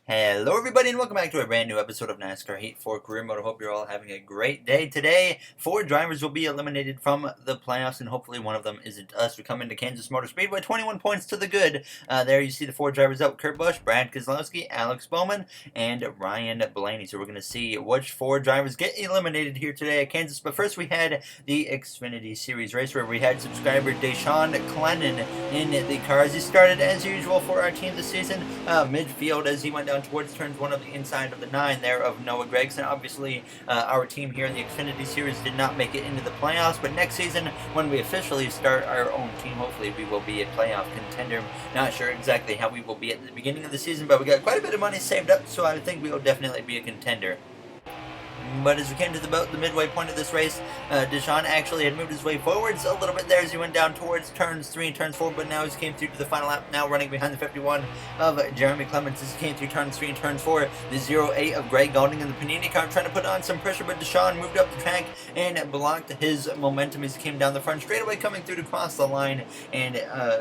Hello everybody and welcome back to a brand new episode of NASCAR Heat 4 Career Mode. I hope you're all having a great day. Today, 4 drivers will be eliminated from the playoffs and hopefully one of them isn't us. We come into Kansas Motor Speedway, 21 points to the good. There you see the 4 drivers out: Kurt Busch, Brad Keselowski, Alex Bowman, and Ryan Blaney. So we're going to see which 4 drivers get eliminated here today at Kansas. But first we had the Xfinity Series race where we had subscriber Deshaun Clennon in the cars. He started as usual for our team this season, midfield as he went down towards turns 1 of the inside of the 9 there of Noah Gragson. Obviously, our team here in the Xfinity Series did not make it into the playoffs, but next season, when we officially start our own team, hopefully we will be a playoff contender. Not sure exactly how we will be at the beginning of the season, but we got quite a bit of money saved up, so I think we will definitely be a contender. But as we came to about the midway point of this race, Deshaun actually had moved his way forwards a little bit there as he went down towards turns 3 and turns 4, but now he came through to the final lap, now running behind the 51 of Jeremy Clements as he came through turns 3 and turns 4. The 08 of Greg Gaulding in the Panini car trying to put on some pressure, but Deshaun moved up the track and blocked his momentum as he came down the front straightaway, coming through to cross the line, and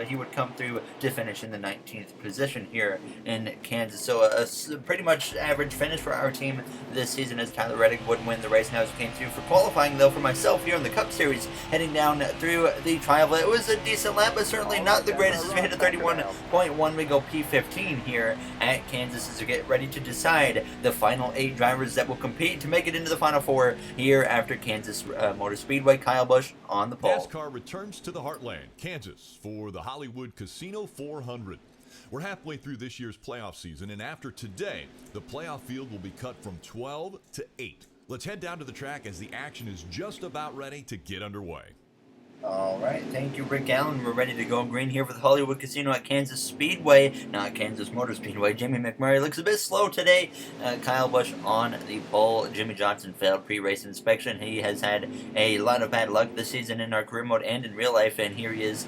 he would come through to finish in the 19th position here in Kansas. So a pretty much average finish for our team this season as Tyler Reddick would win the race now as we came through. For qualifying though, for myself here in the Cup Series, heading down through the trial, it was a decent lap, but certainly not the greatest as we hit a 31.1. We go P15 here at Kansas as we get ready to decide the final 8 drivers that will compete to make it into the final 4 here after Kansas Motor Speedway. Kyle Busch on the pole. NASCAR returns to the Heartland, Kansas, for the Hollywood Casino 400. We're halfway through this year's playoff season, and after today, the playoff field will be cut from 12 to 8. Let's head down to the track as the action is just about ready to get underway. Alright, thank you Rick Allen. We're ready to go green here for the Hollywood Casino at Kansas Speedway, not Kansas Motor Speedway. Jimmy McMurray looks a bit slow today. Kyle Busch on the pole. Jimmy Johnson failed pre-race inspection. He has had a lot of bad luck this season in our career mode and in real life, and here he is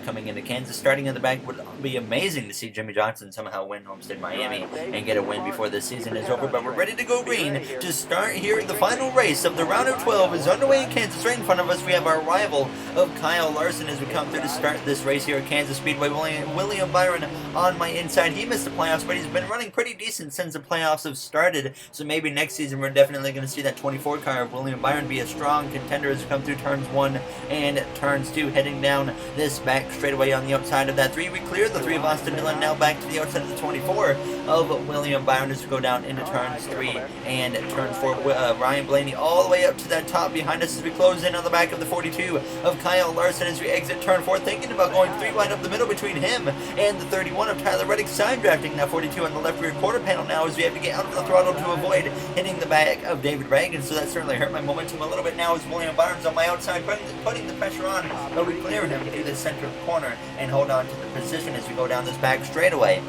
coming into Kansas. Starting in the back, would be amazing to see Jimmy Johnson somehow win Homestead Miami and get a win before this season is over, but we're ready to go green to start here. The final race of the round of 12 is underway in Kansas. Right in front of us we have our rival of Kyle Larson as we come through to start this race here at Kansas Speedway. William Byron on my inside. He missed the playoffs, but he's been running pretty decent since the playoffs have started, so maybe next season we're definitely going to see that 24 car of William Byron be a strong contender as we come through turns 1 and turns 2, heading down this back straightaway on the outside of that 3. We clear the 3 of Austin Dillon, now back to the outside of the 24 of William Byron as we go down into turns 3 and turns 4. Ryan Blaney all the way up to that top behind us as we close in on the back of the 42 of Kyle Larson as we exit turn 4, thinking about going 3 wide up the middle between him and the 31 of Tyler Reddick, side drafting that 42 on the left rear quarter panel now as we have to get out of the throttle to avoid hitting the back of David Reagan, so that certainly hurt my momentum a little bit now as William Byron's on my outside putting the pressure on, but we clear him through the center corner and hold on to the position as we go down this back straightaway.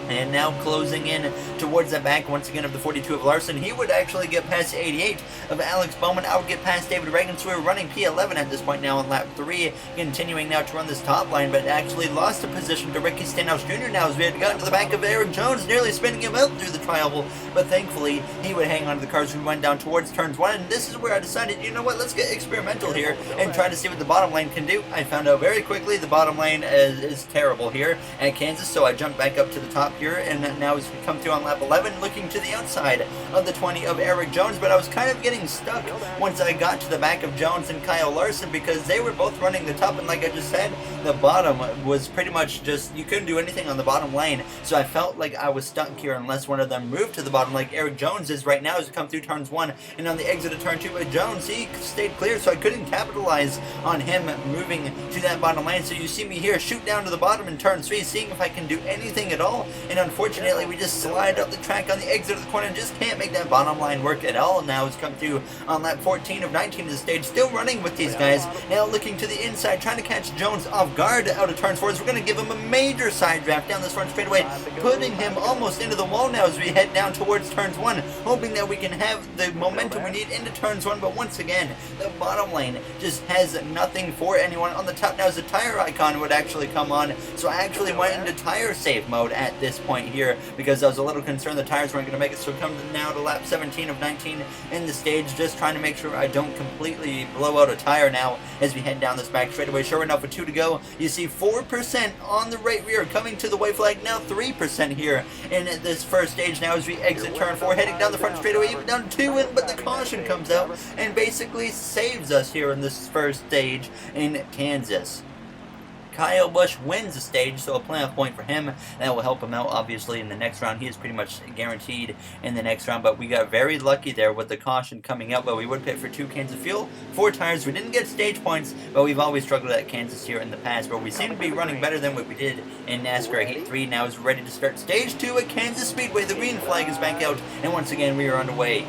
And now closing in towards the back once again of the 42 of Larson. He would actually get past 88 of Alex Bowman. I would get past David Reagan, so we're running P11 at this point now on lap 3. Continuing now to run this top line, but actually lost a position to Ricky Stenhouse Jr. now as we had gotten to the back of Eric Jones, nearly spinning him out through the trial. But thankfully, he would hang on to the cars as we went down towards turns 1. And this is where I decided, you know what, let's get experimental here and try to see what the bottom lane can do. I found out very quickly the bottom lane is terrible here at Kansas, so I jumped back up to the top here, and now as we come through on lap 11, looking to the outside of the 20 of Eric Jones, but I was kind of getting stuck once I got to the back of Jones and Kyle Larson because they were both running the top, and like I just said, the bottom was pretty much just, you couldn't do anything on the bottom lane, so I felt like I was stuck here unless one of them moved to the bottom like Eric Jones is right now as we come through turns 1, and on the exit of turn 2 with Jones, he stayed clear, so I couldn't capitalize on him moving to that bottom lane. So you see me here shoot down to the bottom in turn 3, seeing if I can do anything at all, and unfortunately we just slide up the track on the exit of the corner and just can't make that bottom line work at all. Now it's come through on lap 14 of 19 of the stage, still running with these guys, now looking to the inside, trying to catch Jones off guard out of turn 4, so we're going to give him a major side draft down this front straightaway, putting him almost into the wall now as we head down towards turns 1, hoping that we can have the momentum we need into turns 1, but once again, the bottom lane just has nothing for anyone. On the top now as the tire icon would actually come on, so I actually went into tire save mode at this point. point here because I was a little concerned the tires weren't going to make it. So come now to lap 17 of 19 in the stage, just trying to make sure I don't completely blow out a tire now as we head down this back straightaway. Sure enough, with 2 to go, you see 4% on the right rear coming to the white flag, now 3% here in this first stage now as we exit turn 4, heading down the front straightaway, even down 2, but the caution comes out and basically saves us here in this first stage in Kansas. Kyle Busch wins the stage, so a playoff point for him. That will help him out, obviously, in the next round. He is pretty much guaranteed in the next round, but we got very lucky there with the caution coming out. But we would pit for 2 cans of fuel, 4 tires. We didn't get stage points, but we've always struggled at Kansas here in the past, but we seem to be running better than what we did in NASCAR Heat 3. Now is ready to start stage 2 at Kansas Speedway. The green flag is back out, and once again, we are underway.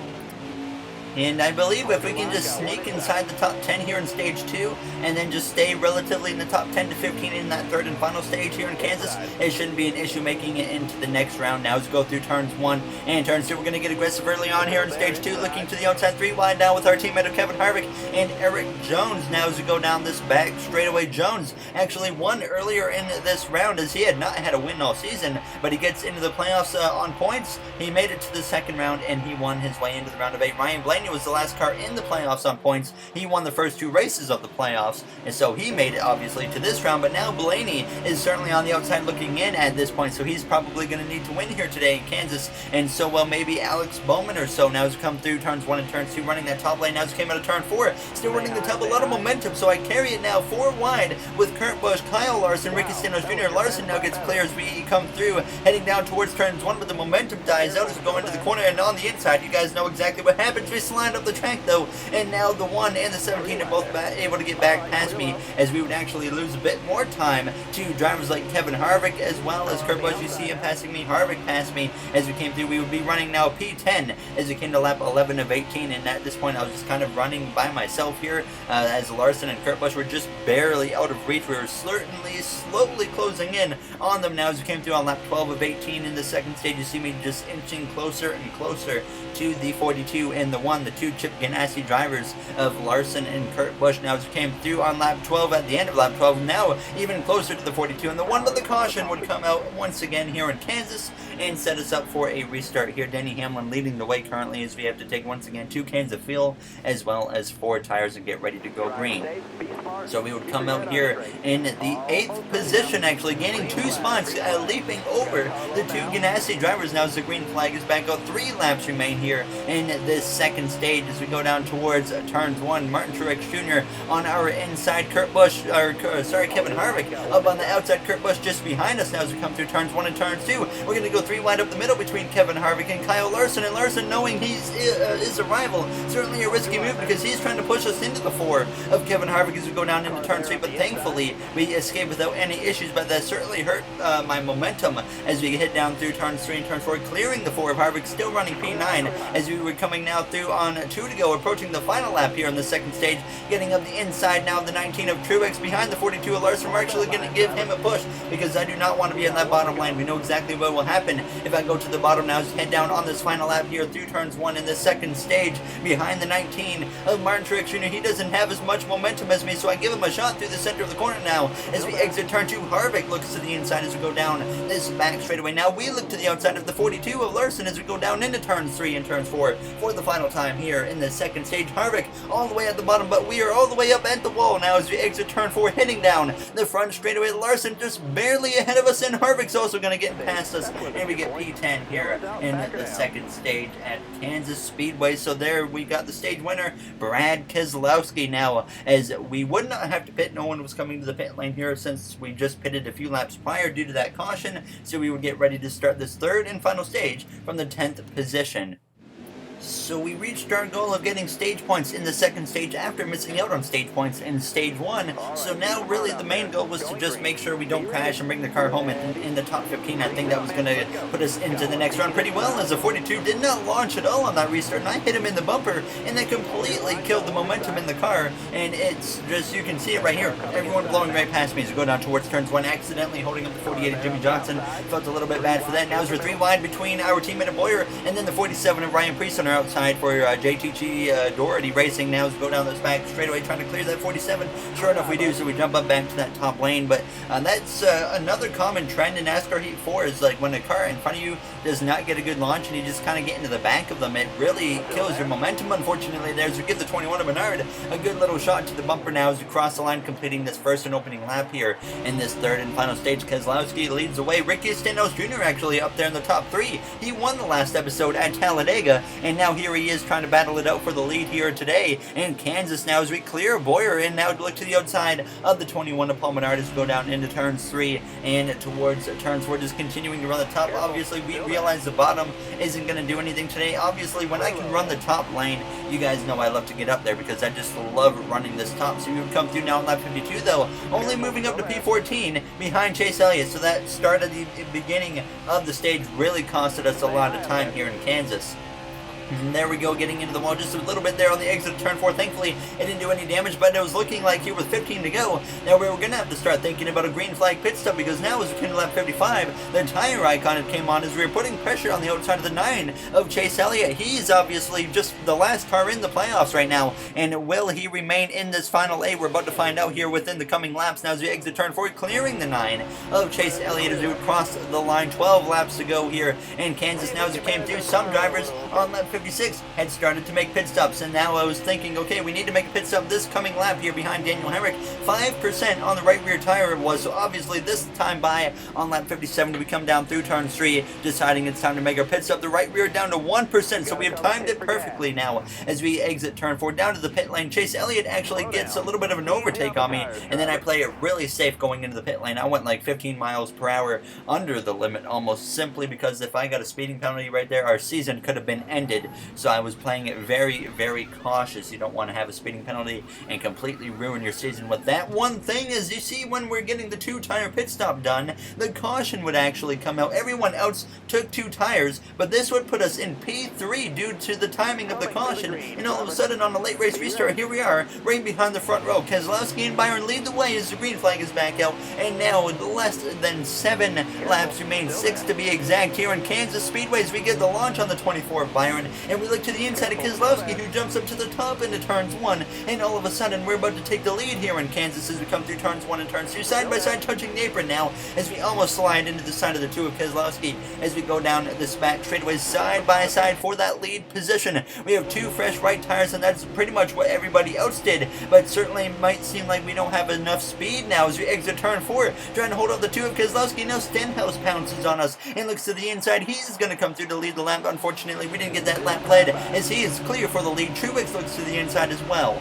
And I believe if we can just sneak inside the top 10 here in stage 2 and then just stay relatively in the top 10 to 15 in that third and final stage here in Kansas, it shouldn't be an issue making it into the next round. Now as we go through turns 1 and turns 2, we're going to get aggressive early on here in stage 2, looking to the outside 3 wide down with our teammate of Kevin Harvick and Eric Jones. Now as we go down this back straightaway, Jones actually won earlier in this round as he had not had a win all season, but he gets into the playoffs on points. He made it to the second round and he won his way into the round of 8. Ryan Blaney was the last car in the playoffs on points. He won the first 2 races of the playoffs, and so he made it obviously to this round, but now Blaney is certainly on the outside looking in at this point, so he's probably going to need to win here today in Kansas, and so well maybe Alex Bowman or so. Now as we come through turns 1 and turns 2, running that top lane. Now as we came out of turn 4, still running the top, a lot of momentum, so I carry it now 4 wide with Kurt Busch, Kyle Larson, Ricky Stenhouse Jr. Larson now gets clear as we come through, heading down towards turns 1, but the momentum dies out as we go into the corner, and on the inside, you guys know exactly what happens. We slide up the track though, and now the 1 and the 17 are both able to get back past me, as we would actually lose a bit more time to drivers like Kevin Harvick as well as Kurt Busch. You see him passing me, Harvick passed me as we came through. We would be running now P10 as we came to lap 11 of 18, and at this point I was just kind of running by myself here as Larson and Kurt Busch were just barely out of reach. We were certainly slowly closing in on them now as we came through on lap 12 of 18 in the second stage. You see me just inching closer and closer to the 42 and the 1, the 2 Chip Ganassi drivers of Larson and Kurt Busch. Now as we came through on lap 12, at the end of lap 12, now even closer to the 42 and the 1, but the caution would come out once again here in Kansas and set us up for a restart here. Denny Hamlin leading the way currently as we have to take once again 2 cans of fuel as well as 4 tires and get ready to go green. So we would come out here in the 8th position, actually gaining 2 spots, leaping over the 2 Ganassi drivers. Now as the green flag is back out, 3 laps remain here in this second stage as we go down towards turns 1. Martin Truex Jr. on our inside, Kevin Harvick up on the outside, Kurt Busch just behind us now as we come through turns 1 and turns 2. We're going to go 3 wide up the middle between Kevin Harvick and Kyle Larson, and Larson, knowing he's his rival, certainly a risky move because he's trying to push us into the 4 of Kevin Harvick as we go down into turn 3, but thankfully we escaped without any issues, but that certainly hurt my momentum as we hit down through turns 3 and turn 4, clearing the 4 of Harvick, still running P9 as we were coming now through on 2 to go, approaching the final lap here in the second stage, getting up the inside now, the 19 of Truex behind the 42 of Larson. We're actually going to give him a push because I do not want to be in that bottom lane. We know exactly what will happen if I go to the bottom now as we head down on this final lap here through turns 1 in the second stage behind the 19 of Martin Truex Jr. He doesn't have as much momentum as me, so I give him a shot through the center of the corner now as we exit turn 2. Harvick looks to the inside as we go down this back straightaway. Now we look to the outside of the 42 of Larson as we go down into turns 3 and turns 4 for the final time here in the second stage. Harvick all the way at the bottom, but we are all the way up at the wall now as we exit turn 4, heading down the front straightaway. Larson just barely ahead of us, and Harvick's also going to get past us, and we get P10 here in the second stage at Kansas Speedway. So there we got the stage winner, Brad Keselowski. Now as we would not have to pit, no one was coming to the pit lane here since we just pitted a few laps prior due to that caution, so we would get ready to start this third and final stage from the 10th position. So we reached our goal of getting stage points in the second stage after missing out on stage points in stage 1. So now really the main goal was to just make sure we don't crash and bring the car home in the top 15. I think that was going to put us into the next round pretty well, as the 42 did not launch at all on that restart, and I hit him in the bumper, and that completely killed the momentum in the car. And it's just, you can see it right here, everyone blowing right past me as we go down towards turns 1, accidentally holding up the 48 of Jimmy Johnson. Felt a little bit bad for that. Now as we're 3 wide between our teammate of Boyer and then the 47 of Ryan Preece on our outside for JTG Doherty Racing now as we go down this back straightaway trying to clear that 47. Sure enough we do, so we jump up back to that top lane. But that's another common trend in NASCAR Heat 4 is like when a car in front of you does not get a good launch and you just kind of get into the back of them, it really kills your momentum. Unfortunately there, as we give the 21 of Menard a good little shot to the bumper now as we cross the line, completing this first and opening lap here in this third and final stage. Keselowski leads the way. Ricky Stenhouse Jr. actually up there in the top 3. He won the last episode at Talladega, and now here he is trying to battle it out for the lead here today in Kansas now as we clear Boyer and now look to the outside of the 21 of Paul Menard as we go down into turns 3 and towards turns 4, just continuing to run the top. Obviously we realize the bottom isn't going to do anything today. Obviously when I can run the top lane, you guys know I love to get up there because I just love running this top. So we would come through now in lap 52 though, only moving up to P14 behind Chase Elliott. So that start at the beginning of the stage really costed us a lot of time here in Kansas. And there we go, getting into the wall just a little bit there on the exit of turn 4. Thankfully, it didn't do any damage, but it was looking like here with 15 to go, now we were going to have to start thinking about a green flag pit stop because now as we came to lap 55, the tire icon had came on as we were putting pressure on the outside of the 9 of Chase Elliott. He's obviously just the last car in the playoffs right now, and will he remain in this final 8? We're about to find out here within the coming laps now as we exit turn 4, clearing the 9 of Chase Elliott as we would cross the line. 12 laps to go here in Kansas now as we came through. Some drivers on lap 56 had started to make pit stops, and now I was thinking, okay, we need to make a pit stop this coming lap here behind Daniel Hemrick. 5% on the right rear tire it was, so obviously this time by on lap 57 we come down through turn 3, deciding it's time to make our pit stop. The right rear down to 1%, so we have timed it perfectly now as we exit turn 4 down to the pit lane. Chase Elliott actually gets a little bit of an overtake on me, and then I play it really safe going into the pit lane. I went like 15 miles per hour under the limit almost, simply because if I got a speeding penalty right there, our season could have been ended. So I was playing it very, very cautious. You don't want to have a speeding penalty and completely ruin your season with that. One thing is, you see, when we're getting the 2-tire pit stop done, the caution would actually come out. Everyone else took 2 tires, but this would put us in P3 due to the timing of the caution. And all of a sudden, on the late race restart, here we are, right behind the front row. Keselowski and Byron lead the way as the green flag is back out. And now, with less than 7 laps remain, 6 to be exact, here in Kansas Speedway as we get the launch on the 24 of Byron, and we look to the inside of Keselowski, who jumps up to the top into turns 1, and all of a sudden we're about to take the lead here in Kansas as we come through turns 1 and turns 2, side by side touching the apron now as we almost slide into the side of the 2 of Keselowski as we go down this back straightaway side by side for that lead position. We have 2 fresh right tires, and that's pretty much what everybody else did, but certainly might seem like we don't have enough speed now as we exit turn 4, trying to hold up the 2 of Keselowski. Now Stenhouse pounces on us and looks to the inside. He's going to come through to lead the lap. Unfortunately, we didn't get that lap led as he is clear for the lead. Truex looks to the inside as well.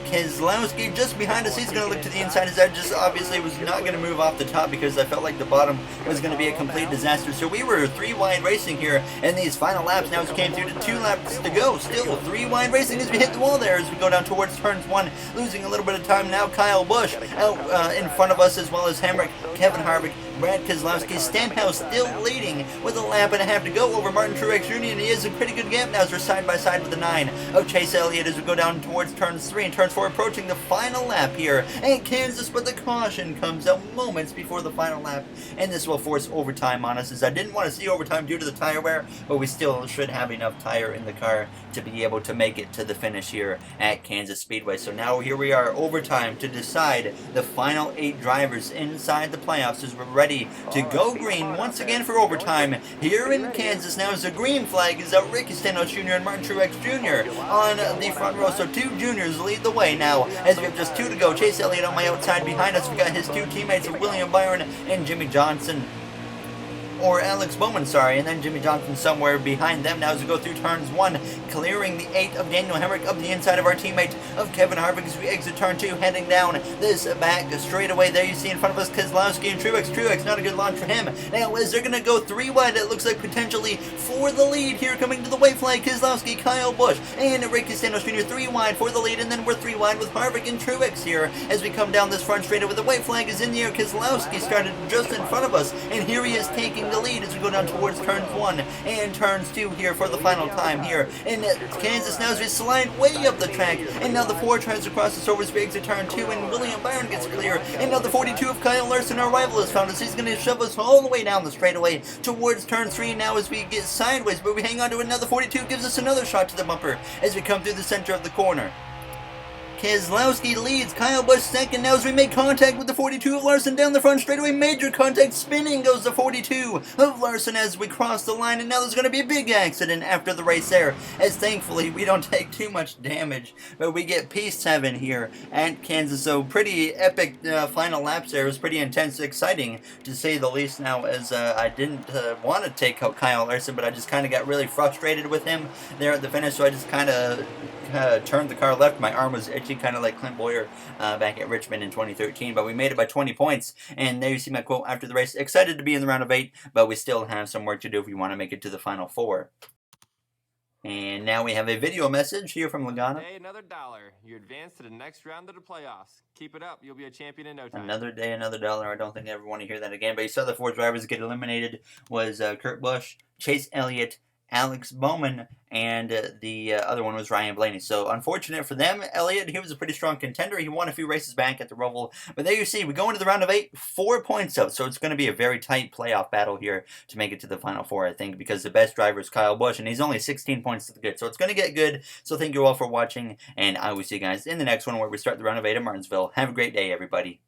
Keselowski just behind us, he's going to look to the inside as I just obviously was not going to move off the top because I felt like the bottom was going to be a complete disaster. So we were 3 wide racing here in these final laps. Now as we came through to 2 laps to go, still 3 wide racing as we hit the wall there as we go down towards turns 1, losing a little bit of time. Now Kyle Busch out in front of us, as well as Hemrick, Kevin Harvick, Brad Keselowski. Stenhouse still leading with a lap and a half to go over Martin Truex Jr., and he is a pretty good gap now as we're side by side with the 9 of Chase Elliott as we go down towards turns 3 and turns 4, approaching the final lap here in Kansas, but the caution comes out moments before the final lap, and this will force overtime on us, as I didn't want to see overtime due to the tire wear, but we still should have enough tire in the car to be able to make it to the finish here at Kansas Speedway. So now here we are, overtime to decide the final 8 drivers inside the playoffs as we're ready to go green once again for overtime here in Kansas. Now as the green flag is out, Ricky Stenhouse Jr. and Martin Truex Jr. on the front row. So 2 juniors lead the way now as we have just 2 to go. Chase Elliott on my outside. Behind us we got his 2 teammates of William Byron and Jimmy Johnson. Or Alex Bowman, sorry, and then Jimmy Johnson somewhere behind them now as we go through turns 1, clearing the 8 of Daniel Hemrick up the inside of our teammate of Kevin Harvick as we exit turn 2, heading down this back straightaway. There you see in front of us Keselowski and Truex. Truex, not a good launch for him. Now as they're going to go 3 wide, it looks like potentially for the lead here, coming to the white flag, Keselowski, Kyle Busch, and Ricky Stenhouse Jr. 3 wide for the lead, and then we're 3 wide with Harvick and Truex here as we come down this front straightaway. The white flag is in the air. Keselowski started just in front of us, and here he is taking the lead as we go down towards turns 1 and turns 2 here for the final time here in Kansas. Now as we slide way up the track, and now the 4 tries to cross us over as we exit turn 2, and William Byron gets clear, and now the 42 of Kyle Larson, our rival, has found us. He's going to shove us all the way down the straightaway towards turn 3 now as we get sideways, but we hang on to another 42, gives us another shot to the bumper as we come through the center of the corner. Keselowski leads, Kyle Busch second now as we make contact with the 42 of Larson down the front straightaway. Major contact, spinning goes the 42 of Larson as we cross the line, and now there's going to be a big accident after the race there, as thankfully we don't take too much damage, but we get P7 here at Kansas. So pretty epic final laps there. It was pretty intense, exciting to say the least now, as I didn't want to take out Kyle Larson, but I just kind of got really frustrated with him there at the finish, so I just kind of turned the car left. My arm was itchy, kind of like Clint Boyer back at Richmond in 2013, but we made it by 20 points, and there you see my quote after the race: excited to be in the round of 8, but we still have some work to do if we want to make it to the final 4. And now we have a video message here from Lagana. Hey, another dollar. You advance to the next round of the playoffs. Keep it up. You'll be a champion in no time. Another day, another dollar. I don't think I ever want to hear that again, but you saw the 4 drivers get eliminated was Kurt Busch, Chase Elliott, Alex Bowman, and the other one was Ryan Blaney. So unfortunate for them. Elliott, he was a pretty strong contender. He won a few races back at the Roval. But there you see, we go into the round of 8, 4 points up. So it's going to be a very tight playoff battle here to make it to the final 4, I think, because the best driver is Kyle Busch, and he's only 16 points to the good. So it's going to get good. So thank you all for watching, and I will see you guys in the next one where we start the round of 8 at Martinsville. Have a great day, everybody.